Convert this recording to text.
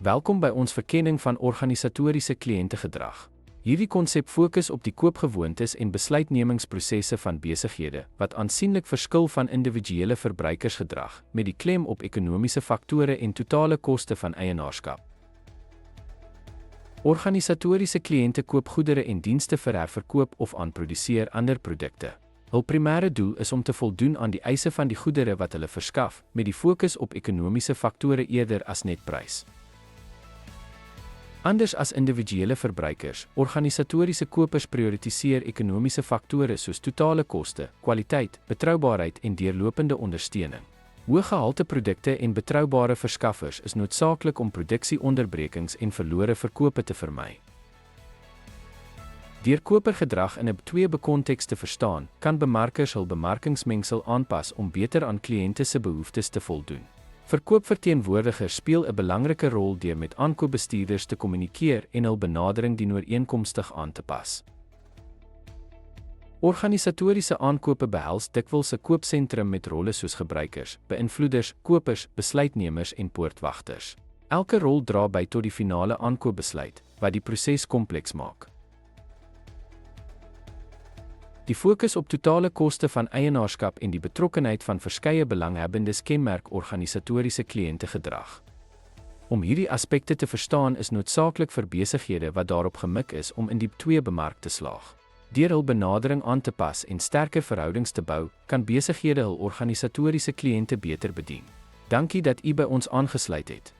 Welkom by ons verkenning van organisatoriese kliëntegedrag. Hierdie konsep fokus op die koopgewoontes en besluitnemingsprosesse van besighede wat aansienlik verskil van individuele verbruikersgedrag, met die klem op ekonomiese faktore en totale koste van eienaarskap. Organisatoriese kliënte koop goedere en dienste vir herverkoop of aanproduseer ander produkte. Hul primêre doel is om te voldoen aan die eise van die goedere wat hulle verskaf, met die fokus op ekonomiese faktore eerder as net prys. Anders as individuele verbruikers, organisatoriese kopers prioritiseer ekonomiese faktore soos totale koste, kwaliteit, betroubaarheid en deurlopende ondersteuning. Hoëgehalte produkte en betroubare verskaffers is noodsaaklik om produksieonderbrekings en verlore verkope te vermy. Deur kopergedrag in 'n twee-bekonteks te verstaan, kan bemarkers hul bemarkingsmengsel aanpas om beter aan kliënte se behoeftes te voldoen. Verkoopverteenwoordigers speel 'n belangrike rol deur met aankoopbestuurders te kommunikeer en hul benadering dienooreenkomstig aan te pas. Organisatoriese aankope behels dikwels 'n koopsentrum met rolle soos gebruikers, beïnvloeders, kopers, besluitnemers en poortwagters. Elke rol dra by tot die finale aankoopbesluit, wat die proses kompleks maak. Die fokus op totale koste van eienaarskap en die betrokkenheid van verskeie belanghebbendes kenmerk organisatoriese kliëntegedrag. Om hierdie aspekte te verstaan is noodsaaklik vir besighede wat daarop gemik is om in die twee-bemark te slaag. Deur hul benadering aan te pas en sterker verhoudings te bou, kan besighede hul organisatoriese kliënte beter bedien. Dankie dat u by ons aangesluit het.